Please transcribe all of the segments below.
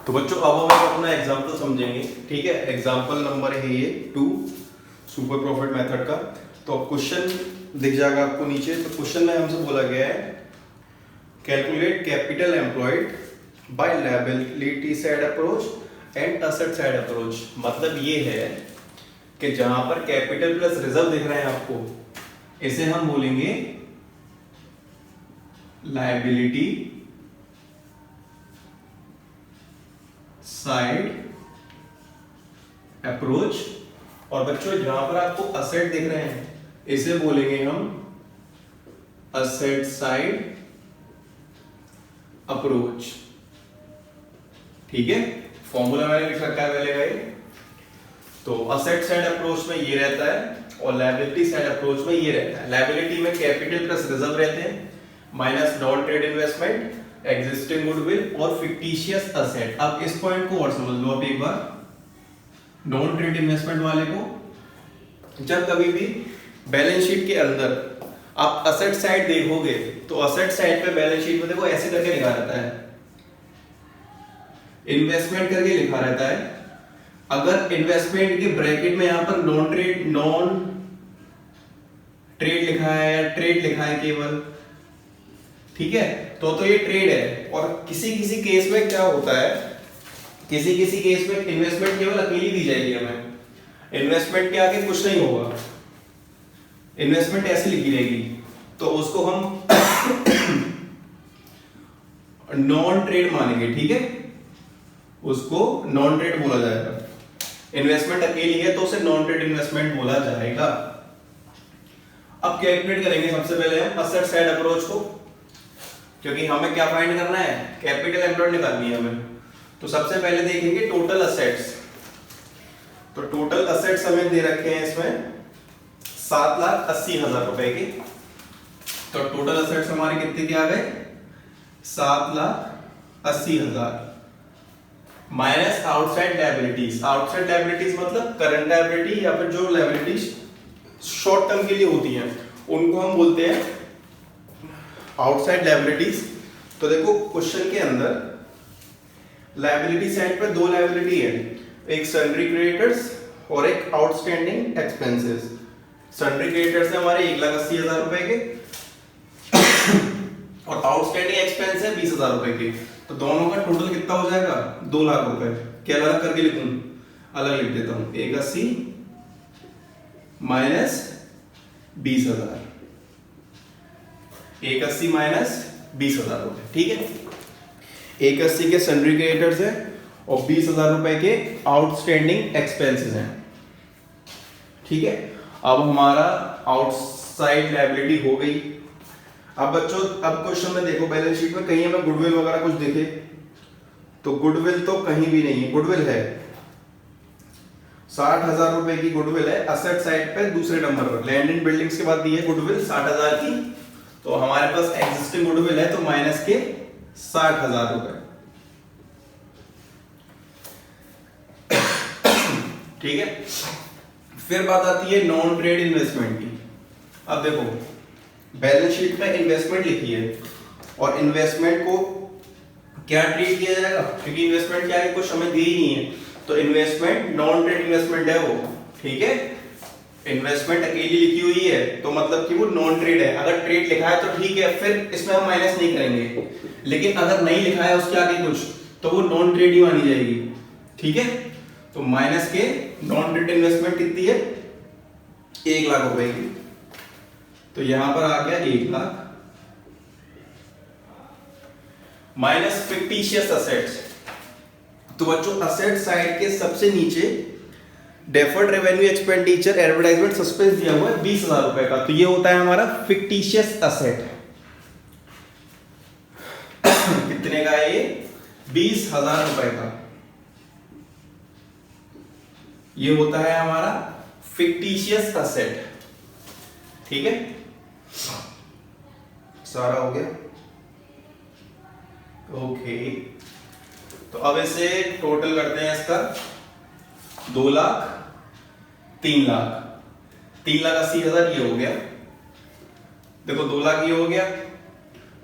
तो बच्चों अब हम अपना एग्जाम्पल समझेंगे, ठीक है। एग्जाम्पल नंबर है ये 2 सुपर प्रॉफिट मेथड का। तो क्वेश्चन दिख जाएगा आपको नीचे। तो क्वेश्चन में हमसे बोला गया है calculate capital employed by liability side approach and asset side approach. मतलब ये है कि जहां पर कैपिटल प्लस रिजर्व दिख रहे हैं आपको, इसे हम बोलेंगे लायबिलिटी साइड अप्रोच। और बच्चों जहां पर आपको असेट दिख रहे हैं इसे बोलेंगे हम असेट साइड अप्रोच, ठीक है। फॉर्मूला मैंने लिख रखा है पहले का। तो असेट साइड अप्रोच में ये रहता है और लायबिलिटी साइड अप्रोच में ये रहता है। लायबिलिटी में कैपिटल प्लस रिजर्व रहते हैं minus non trade investment, existing goodwill और फिक्टिशियस असेट। अब इस पॉइंट को और समझ लो आप एक बार। नॉन ट्रेड इन्वेस्टमेंट वाले को जब कभी भी बैलेंस शीट के अंदर आप असेट साइड देखोगे तो असेट साइड पे बैलेंस शीट में देखो ऐसे करके लिखा रहता है, इन्वेस्टमेंट करके लिखा रहता है। अगर इन्वेस्टमेंट के ब्रैकेट में यहां पर नॉन ट्रेड लिखा है या ट्रेड लिखा है केवल, ठीक है, तो ये ट्रेड है। और किसी किसी केस में क्या होता है, किसी किसी केस में इन्वेस्टमेंट केवल अकेली दी जाएगी हमें, इन्वेस्टमेंट के आगे कुछ नहीं होगा, इन्वेस्टमेंट ऐसे लिखी रहेगी, तो उसको हम नॉन ट्रेड मानेंगे, ठीक है। उसको नॉन ट्रेड बोला जाएगा। इन्वेस्टमेंट अकेली है तो उसे नॉन ट्रेड इन्वेस्टमेंट बोला जाएगा। अब कैलकुलेट करेंगे सबसे पहले हम असेट साइड अप्रोच को, क्योंकि हमें क्या फाइंड करना है, कैपिटल एम्प्लॉयड निकालनी है हमें। तो सबसे पहले देखेंगे टोटल असेट्स। तो टोटल असेट्स हमें दे रखे हैं इसमें 7,80,000 रुपए के। तो टोटल असेट्स हमारे कितने के आ गए, 7,80,000 minus outside liabilities. Outside liabilities मतलब करंट लायबिलिटी या फिर जो लायबिलिटीज शॉर्ट टर्म के लिए होती हैं उनको हम बोलते हैं आउटसाइड लायबिलिटीज। तो देखो क्वेश्चन के अंदर लायबिलिटी साइड पर दो लायबिलिटी है, एक सन्ड्री क्रेडिटर्स और एक आउटस्टैंडिंग एक्सपेंसेस। सन्ड्री क्रेडिटर्स है हमारे 1,80,000 रुपए के और आउटस्टैंडिंग एक्सपेंस है 20,000 रुपए के। तो दोनों का टोटल कितना हो जाएगा, 2 लाख रुपए। क्या अलग करके लिखूं, अलग लिख देता हूं, 180 माइनस 20,000, 180 माइनस 20,000 रुपए, ठीक है। 180 के सन्ड्री क्रेडिटर्स है और 20,000 रुपए के आउटस्टैंडिंग एक्सपेंसेस हैं, ठीक है। अब हमारा आउटसाइड लायबिलिटी हो गई। अब बच्चों अब क्वेश्चन में देखो बैलेंस शीट में कहीं हमें गुडविल वगैरह कुछ दिखे, तो गुडविल तो कहीं भी नहीं है। गुडविल है 60,000 रुपए की गुडविल है असेट साइड पे दूसरे नंबर पर, लैंड एंड बिल्डिंग्स के बाद दी है गुडविल 60,000 की। तो हमारे पास एग्जिस्टिंग गुडविल है तो माइनस के 60,000 रुपए, ठीक है। फिर बात आती है नॉन ट्रेड इन्वेस्टमेंट की। अब देखो बैलेंस शीट में इन्वेस्टमेंट लिखी है और इन्वेस्टमेंट को क्या ट्रीट किया जाएगा, क्योंकि इन्वेस्टमेंट क्या है कुछ हमें दी ही नहीं है। तो इन्वेस्टमेंट नॉन ट्रेड इन्वेस्टमेंट है वो, ठीक है। इन्वेस्टमेंट अकेली लिखी हुई है तो मतलब कि वो नॉन ट्रेड है। अगर ट्रेड लिखा है तो ठीक है, फिर इसमें हम माइनस नहीं करेंगे। लेकिन अगर नहीं लिखा है उसके आगे कुछ तो वो नॉन ट्रेड ही मानी जाएगी, ठीक है। तो माइनस के नॉन ट्रेड इन्वेस्टमेंट कितनी है, 1 लाख रुपए की। तो यहां पर आ गया 1 लाख माइनस फिक्टिशियस असेट्स। तो बच्चों असेट साइड के सबसे नीचे deferred revenue expenditure advertisement suspense दिया हुआ है 20,000 रुपए का। तो ये होता है हमारा फिक्टिशियस असेट। कितने का है ये, 20,000 रुपए का। ये होता है हमारा फिक्टिशियस असेट, ठीक है। सारा हो गया, ओके। तो अब इसे टोटल करते हैं इसका 2 लाख 3 लाख 3,80,000 ये हो गया। देखो 2 लाख ये हो गया,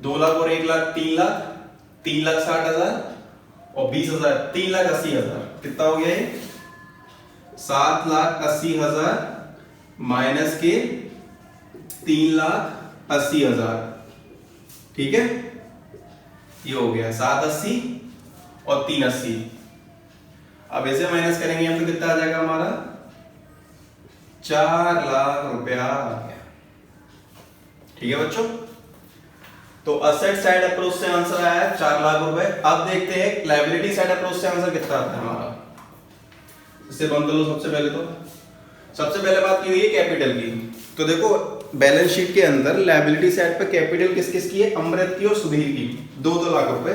2 लाख और 1 लाख 3 लाख, 3,60,000 और 20,000 3,80,000 कितना हो गया ये 7,80,000 माइनस के 3,80,000। ठीक है, ये हो गया 780 और 380। अब ऐसे माइनस करेंगे हम तो कितना आ जाएगा हमारा 4 लाख रुपया आ गया। ठीक है बच्चों, तो असेट साइड अप्रोच से आंसर आया है 4 लाख रुपए। अब देखते हैं लायबिलिटी साइड अप्रोच से आंसर कितना आता है हमारा। इससे बंद लो सबसे पहले। तो सबसे पहले बात की हुई है कैपिटल की। तो देखो बैलेंस शीट के अंदर लायबिलिटी साइड पे कैपिटल किस किस की है, अमृत की और सुधीर की, 2-2 लाख रुपए।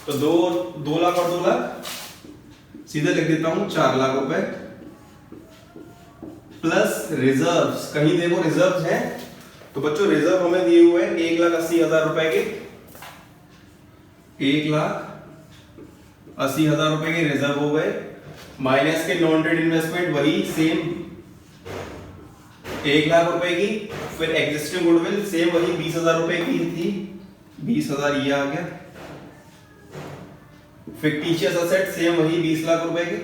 तो 2 लाख और 2 लाख सीधे लिख देता हूं 4 लाख रुपए प्लस रिजर्व्स। कहीं देखो रिजर्व्स है, तो बच्चों रिजर्व हमें दिए हुए हैं 1,80,000 रुपए के, 1,80,000 रुपए के रिजर्व हो गए, माइनस के नॉन ट्रेड इन्वेस्टमेंट वही सेम 1 लाख रुपए की, फिर एग्जिस्टिंग गुडविल सेम वही 20,000 रुपए की थी, 20,000 ये आ गया, फिक्टिशियस असेट सेम वही 20 लाख रुपए के।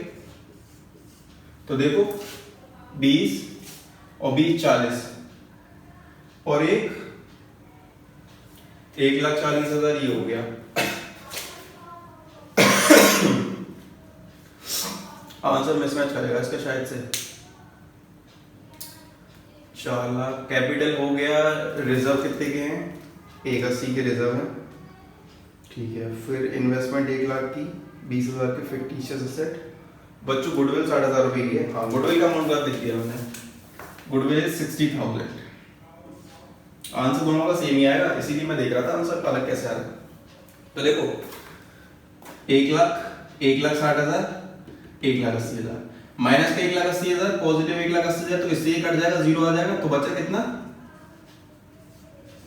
तो देखो 20 और 20 40 और 1,40,000 ये हो गया। आंसर मिसमैच करेगा इसका शायद से। 4 लाख कैपिटल हो गया, रिजर्व कितने के हैं 180 के रिजर्व है। ठीक है, फिर इन्वेस्टमेंट 1 लाख की, 20,000 के फिक्टिशियस असेट। बच्चों गुडविल 60,000 रुपए की है। हाँ गुडविल का अमाउंट लिख दिया मैंने, गुडविल 60,000। आंसर दोनों का सेम ही आएगा, इसीलिए मैं देख रहा था आंसर अलग कैसे आ रहा है। तो देखो 1 लाख 1,60,000 1,80,000 माइनस का 1,80,000 पॉजिटिव 1,80,000, तो इससे ये कट जाएगा, जीरो आ जाएगा, तो बचा कितना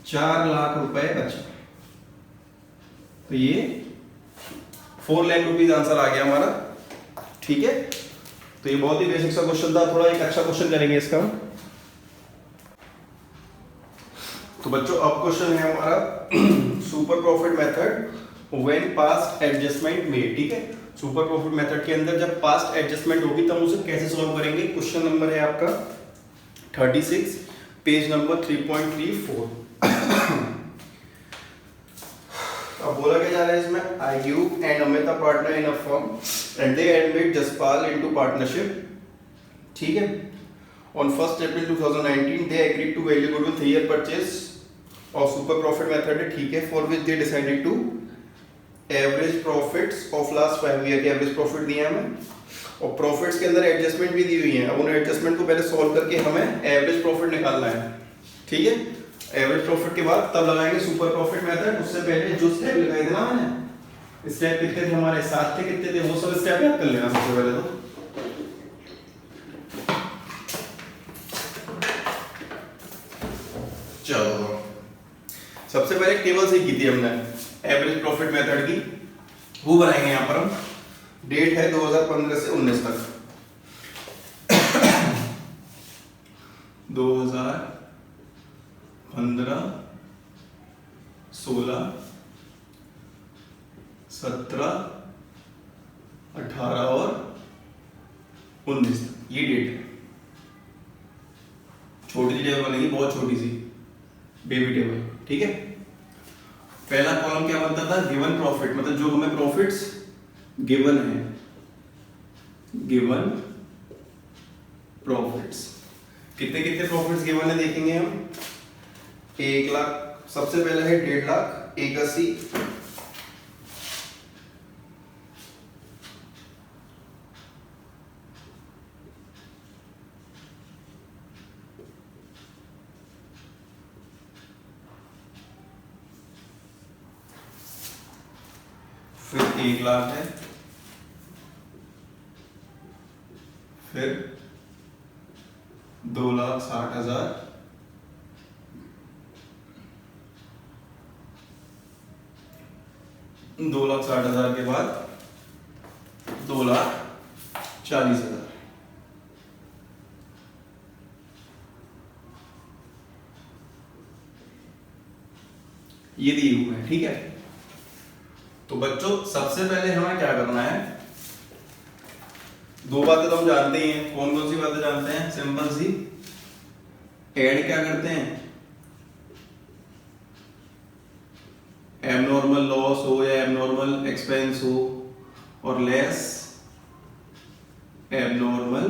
4 लाख रुपए बचा। तो ये 4 लाख रुपीज आंसर आ गया हमारा। ठीक है, तो ये बहुत ही बेसिक सा क्वेश्चन था, थोड़ा एक अच्छा क्वेश्चन करेंगे इसका। तो बच्चों अब क्वेश्चन है हमारा super profit method when past adjustment made. ठीक है, सुपर प्रॉफिट मेथड के अंदर जब पास्ट एडजस्टमेंट होगी तब उसे कैसे सॉल्व करेंगे। क्वेश्चन नंबर है आपका 36, पेज नंबर 3.34। अब बोला क्या जा रहा है इसमें, Ayub and Amita partner in a firm and they admit Jaspal into partnership. ठीक है, on 1st April 2019 they agreed to value goodwill 3-year purchase of super profit method है। ठीक है, for which they decided to average profits of last 5 year के average profit दिए हमें, और profits के अंदर एडजस्टमेंट भी दी हुई है। अब उन एडजस्टमेंट को पहले सॉल्व करके हमें एवरेज प्रॉफिट निकालना है। ठीक है, एवरेज प्रॉफिट के बाद तब लगाएंगे सुपर प्रॉफिट मेथड। उससे पहले जो स्टेप लगाए थे ना मैंने, स्टेप कितने थे हमारे, 7 थे, कितने थे वो सब स्टेप याद कर लेना सबसे पहले। तो चलो सबसे पहले टेबल से की थी हमने एवरेज प्रॉफिट मेथड की, वो बनाएंगे यहां पर हम। डेट है 2015 से 19 तक 2015, 16, 17, 18 और 19 तक ये डेट है। छोटी सी टेबल बनेगी, बहुत छोटी सी बेबी टेबल। ठीक है, पहला कॉलम क्या बनता था, गिवन प्रॉफिट, मतलब जो हमें प्रॉफिट्स गिवन है, गिवन प्रॉफिट्स कितने कितने प्रॉफिट्स गिवन है देखेंगे हम। 1 लाख सबसे पहले है, 1.5 लाख, 180, फिर 1 लाख है, फिर 2,60,000, $2,60,000 के बाद 2,40,000। ये दिए हुए हैं। ठीक है, तो बच्चों सबसे पहले हमें क्या करना है, दो बातें तो हम जानते ही हैं। कौन कौन सी बातें जानते हैं? सिंपल सी, ऐड क्या करते हैं, एबनॉर्मल लॉस हो या एबनॉर्मल एक्सपेंस हो, और लेस एबनॉर्मल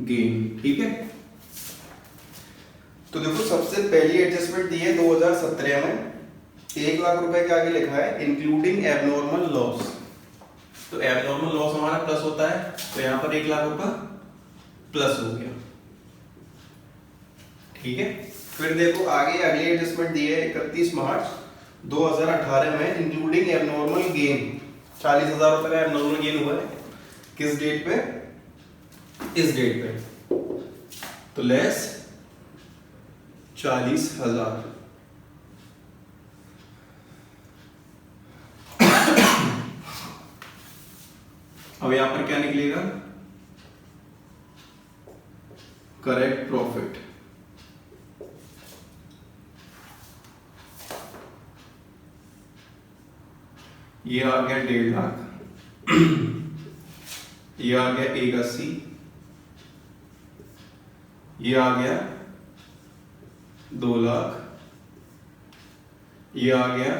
गेन। ठीक है, तो देखो सबसे पहली एडजस्टमेंट दी है 2017 में, 1 लाख रुपए के आगे लिखा है इंक्लूडिंग एबनॉर्मल लॉस। तो एबनॉर्मल लॉस हमारा प्लस होता है, तो यहां पर 1 लाख रुपए प्लस हो गया। ठीक है, फिर देखो आगे अगली एडजस्टमेंट दी है 31 मार्च 2018 में, इंक्लूडिंग एबनॉर्मल गेन। 40,000 रुपए का एबनॉर्मल गेन हुआ है, किस डेट पे? इस डेट पे, तो लेस 40,000। अब यहां पर क्या निकलेगा? Correct profit. ये आ गया 1.5 लाख, ये आ गया 180, ये आ गया 2 लाख, ये आ गया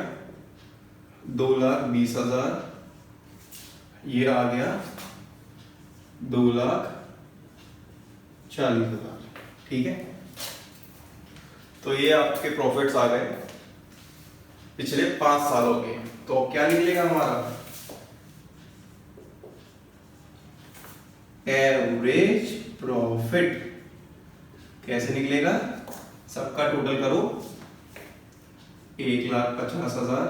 2,20,000, ये आ गया 2,40,000। ठीक है, तो ये आपके प्रॉफिट्स आ गए पिछले 5 सालों के। तो अब क्या निकलेगा हमारा? Average profit. कैसे निकलेगा? सबका टोटल करो, 1,50,000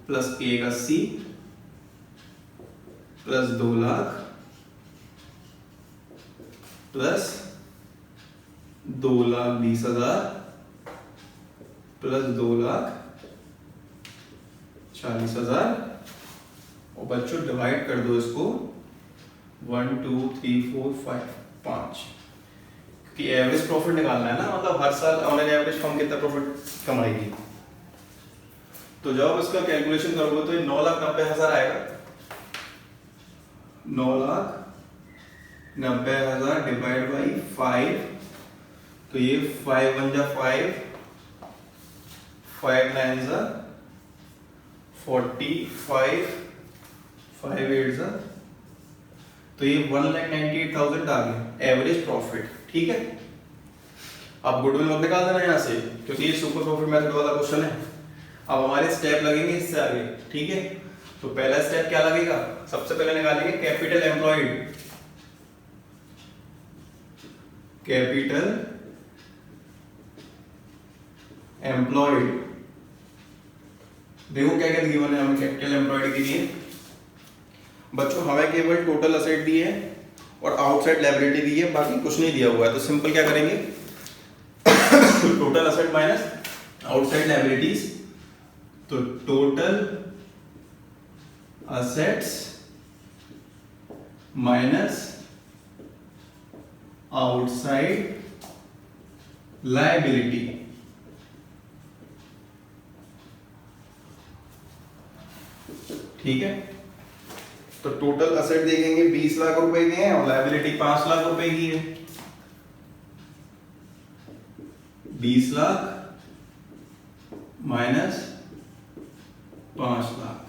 plus 180 plus 2 lakh plus 2,20,000 plus 2,40,000। और बच्चों डिवाइड कर दो इसको 1 2 3 4 5 5, क्योंकि एवरेज प्रॉफिट निकालना है ना, मतलब हर साल ऑन एन एवरेज फर्म कितना प्रॉफिट कमाएगी। तो जब इसका कैलकुलेशन करोगे तो ये 9,90,000 आएगा। 9,90,000 डिवाइड बाई 5, तो ये 5 1 जा 5, 5 9 जा 45, 5 8 जा, तो ये 1,98,000 आ गया एवरेज प्रॉफिट। ठीक है, अब गुडविल मत निकाल देना यहां से, क्योंकि ये सुपर प्रॉफिट मेथड वाला क्वेश्चन है। अब हमारे स्टेप लगेंगे इससे आगे। ठीक है, तो पहला स्टेप क्या लगेगा? सबसे पहले निकालेंगे कैपिटल एम्प्लॉयड। कैपिटल एम्प्लॉयड, देखो क्या क्या गिवन है हमें कैपिटल एम्प्लॉयड के लिए। बच्चों हमें केवल टोटल असेट दी है और आउटसाइड लायबिलिटी दी है, बाकी कुछ नहीं दिया हुआ है। तो सिंपल क्या करेंगे, total asset minus outside liabilities, तो total assets minus outside liability. ठीक है, तो टोटल असेट देखेंगे 20 लाख रुपए के हैं और लायबिलिटी 5 लाख रुपए की है। 20 लाख माइनस 5 लाख,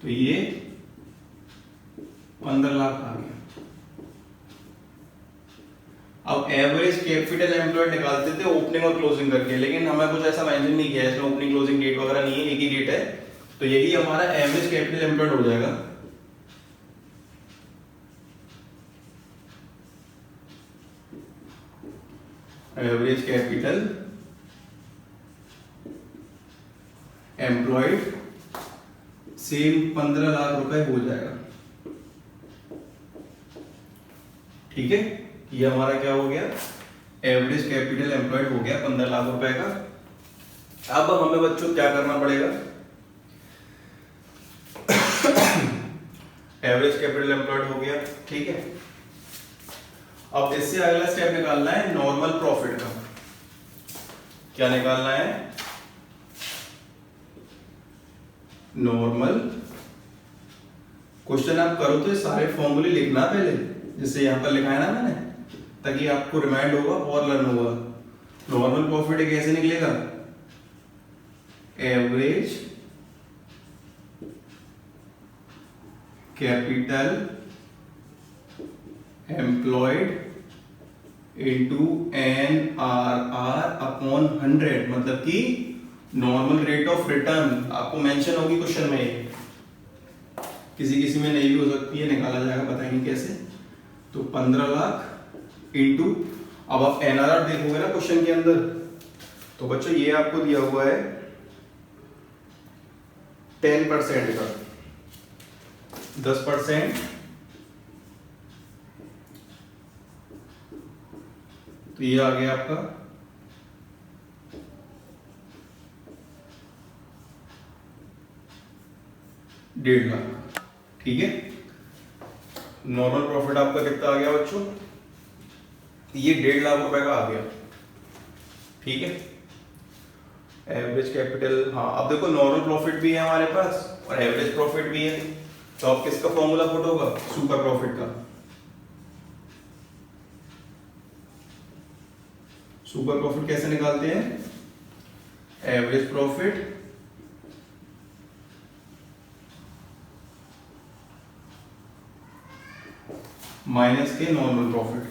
तो ये 15 लाख आ गया। अब एवरेज कैपिटल एम्प्लॉयड निकालते थे ओपनिंग और क्लोजिंग करके, लेकिन हमें कुछ ऐसा मेंशन नहीं किया है इसमें, ओपनिंग क्लोजिंग डेट वगैरह नहीं है, एक ही डेट है। तो यही हमारा एवरेज कैपिटल एम्प्लॉयड हो जाएगा। Average capital employed same 15 lakh रुपए हो जाएगा। ठीक है, ये हमारा क्या हो गया? एवरेज कैपिटल एम्प्लॉयड हो गया 15 लाख रुपए का। अब हमें बच्चों क्या करना पड़ेगा? एवरेज कैपिटल एम्प्लॉयड हो गया। ठीक है, अब इससे अगला स्टेप निकालना है नॉर्मल प्रॉफिट का। क्या निकालना है, नॉर्मल। क्वेश्चन आप करो तो सारे फॉर्मूले लिखना पहले, जैसे यहां पर लिखा है ना मैंने, ताकि आपको रिमाइंड होगा और लर्न होगा। नॉर्मल प्रॉफिट कैसे निकलेगा, average capital employed into NRR upon 100, मतलब कि नॉर्मल रेट ऑफ रिटर्न। आपको मेंशन होगी क्वेश्चन में, किसी किसी में नहीं भी हो सकती है, निकाला जाएगा, पता नहीं कैसे। तो 15 लाख इंटू, अब आप NRR देखोगे ना क्वेश्चन के अंदर, तो बच्चों ये आपको दिया हुआ है 10% का, 10%, तो ये आ गया आपका 1.5 लाख। ठीक है, नॉर्मल प्रॉफिट आपका कितना आ गया बच्चों, ये 1.5 लाख रुपए का आ गया। ठीक है, एवरेज कैपिटल, हाँ अब देखो नॉर्मल प्रॉफिट भी है हमारे पास और एवरेज प्रॉफिट भी है, तो अब किसका फॉर्मूला पुट होगा, सुपर प्रॉफिट का। सुपर प्रॉफिट कैसे निकालते हैं, एवरेज प्रॉफिट माइनस के नॉर्मल प्रॉफिट।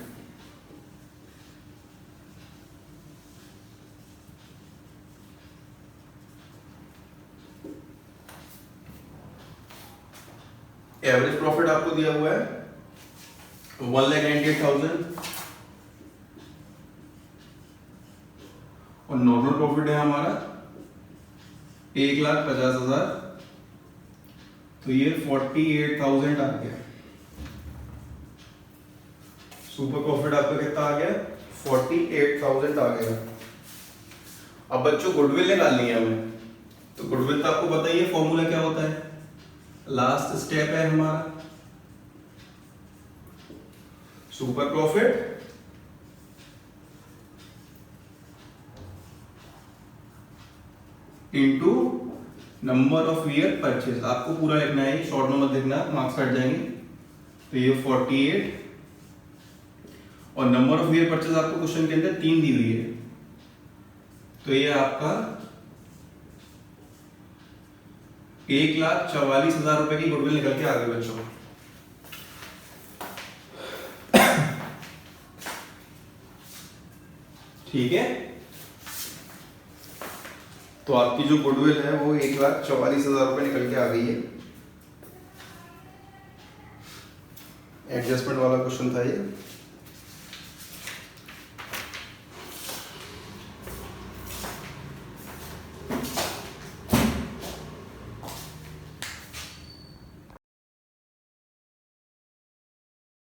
एवरेज प्रॉफिट आपको दिया हुआ है 1,98,000 और नॉर्मल प्रॉफिट है हमारा 1,50,000, तो ये 48,000 आ गया। सुपर प्रॉफिट आपका कितना आ गया, 48,000 आ गया। अब बच्चों गुडविल निकालनी है हमें, तो गुडविल तो आपको बताइए फॉर्मूला क्या होता है, लास्ट स्टेप है हमारा, super profit into number of year purchase. आपको पूरा लिखना है, शॉर्ट में मत लिखना, मार्क्स कट जाएंगे। तो ये 48 और नंबर ऑफ ईयर परचेज आपको क्वेश्चन के अंदर 3 दी हुई है, तो ये आपका 1,44,000 रुपए की गुडविल निकल के आ गई बच्चों। ठीक है, तो आपकी जो गुडविल है वो 1,44,000 रुपए निकल के आ गई है। एडजस्टमेंट वाला क्वेश्चन था ये।